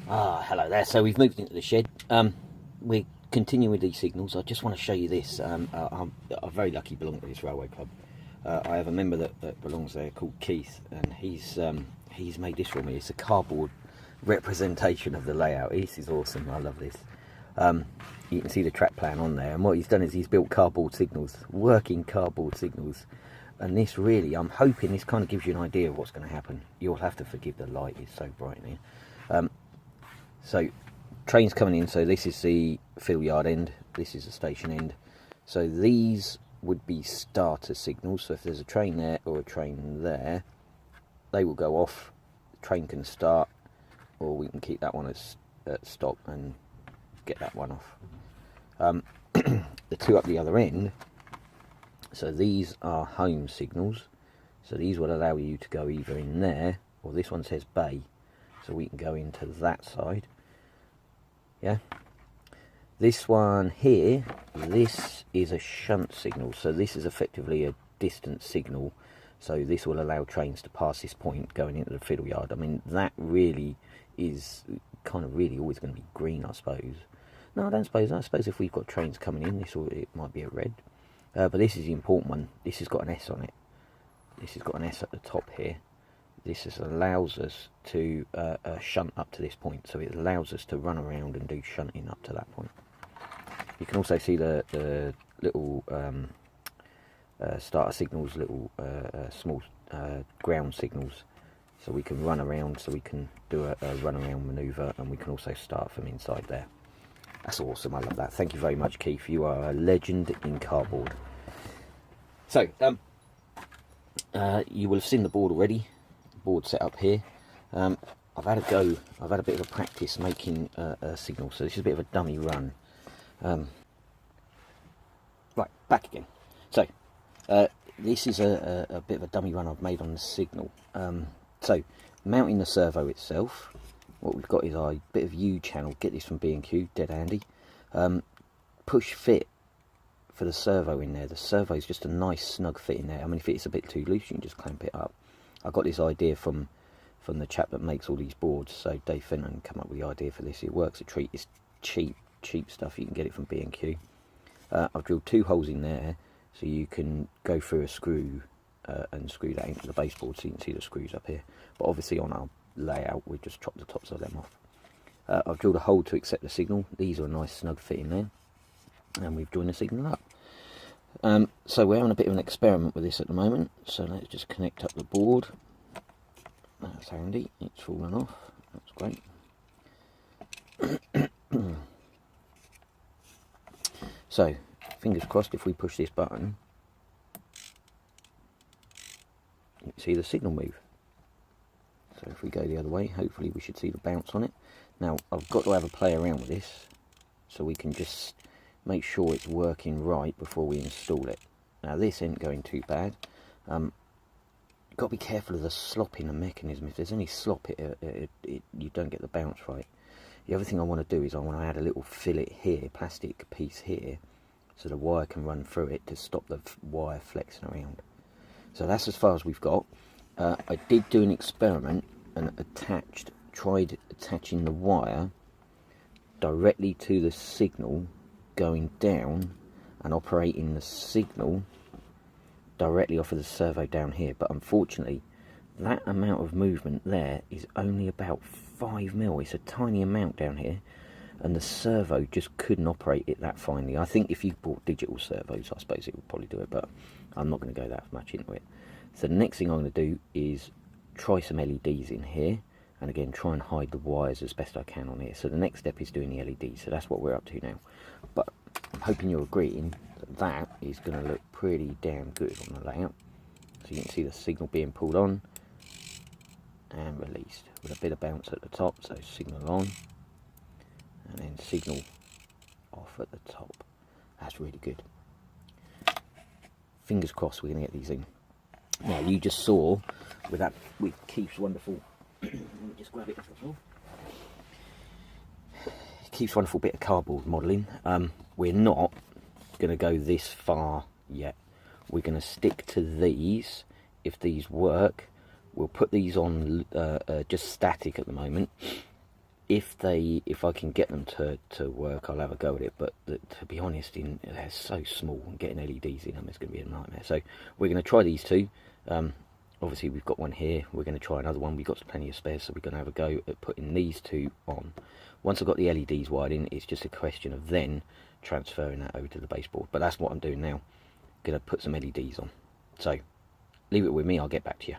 Hello there. So we've moved into the shed. We're continuing with these signals. I just want to show you this. I'm very lucky belong to this railway club. I have a member that belongs there called Keith, and he's made this for me. It's a cardboard representation of the layout. This is awesome. I love this. You can see the track plan on there, and what he's done is he's built cardboard signals, working cardboard signals. And this really, I'm hoping this kind of gives you an idea of what's going to happen. You'll have to forgive the light, it's so bright in here. So trains coming in, so this is the field yard end, this is the station end. So these would be starter signals, so if there's a train there or a train there, they will go off, the train can start, or we can keep that one at stop and get that one off. The two up the other end, so these are home signals, so these will allow you to go either in there, or this one says bay, so we can go into that side. Yeah, this one here, this is a shunt signal, so this is effectively a distance signal, so this will allow trains to pass this point going into the fiddle yard. I mean, that really is kind of really always going to be green, I suppose. No, I don't suppose. I suppose if we've got trains coming in, it might be a red. But this is the important one. This has got an S on it. This has got an S at the top here. This allows us to shunt up to this point, so it allows us to run around and do shunting up to that point. You can also see the little starter signals, little small ground signals, so we can run around, so we can do a run around manoeuvre, and we can also start from inside there. That's awesome, I love that. Thank you very much, Keith. You are a legend in cardboard. So, you will have seen the board already. Board set up here. I've had a bit of a practice making a signal, so this is a bit of a dummy run. Right, back again. So, this is a bit of a dummy run I've made on the signal. So, mounting the servo itself, what we've got is a bit of U channel, get this from B&Q, dead handy. Push fit for the servo in there. The servo is just a nice snug fit in there. I mean, if it's a bit too loose, you can just clamp it up. I got this idea from the chap that makes all these boards, so Dave Fenton come up with the idea for this. It works a treat. It's cheap stuff. You can get it from B&Q. I've drilled 2 holes in there, so you can go through a screw and screw that into the baseboard, so you can see the screws up here. But obviously on our layout, we've just chopped the tops of them off. I've drilled a hole to accept the signal. These are a nice snug fit in there, and we've joined the signal up. So we're having a bit of an experiment with this at the moment, so let's just connect up the board. That's handy, it's fallen off, that's great. So, fingers crossed, if we push this button, you can see the signal move. So if we go the other way, hopefully we should see the bounce on it. Now, I've got to have a play around with this, so we can just make sure it's working right before we install it. Now this ain't going too bad. You've got to be careful of the slop in the mechanism. If there's any slop, you don't get the bounce right. The other thing I want to do is I want to add a little fillet here, plastic piece here, so the wire can run through it to stop the wire flexing around. So that's as far as we've got. I did do an experiment and tried attaching the wire directly to the signal going down and operating the signal directly off of the servo down here, but unfortunately that amount of movement there is only about 5mm. It's a tiny amount down here, and the servo just couldn't operate it that finely. I think if you bought digital servos, I suppose it would probably do it, but I'm not going to go that much into it. So the next thing I'm going to do is try some LEDs in here, and again try and hide the wires as best I can on here. So the next step is doing the LEDs, so that's what we're up to now. But I'm hoping you're agreeing that is going to look pretty damn good on the layout. So you can see the signal being pulled on and released with a bit of bounce at the top, so signal on and then signal off at the top. That's really good. Fingers crossed we're going to get these in. Now you just saw with Keith's wonderful let me just grab it off the floor. Keith's wonderful bit of cardboard modelling. We're not going to go this far yet. We're going to stick to these. If these work, we'll put these on just static at the moment. if I can get them to work, I'll have a go at it. But to be honest, they're so small, and getting LEDs in them is going to be a nightmare. So we're going to try these two. Obviously we've got one here. We're going to try another one. We've got plenty of spares, so we're going to have a go at putting these two on. Once I've got the LEDs wired in, it's just a question of then transferring that over to the baseboard. But that's what I'm doing now. Going to put some LEDs on. So leave it with me. I'll get back to you.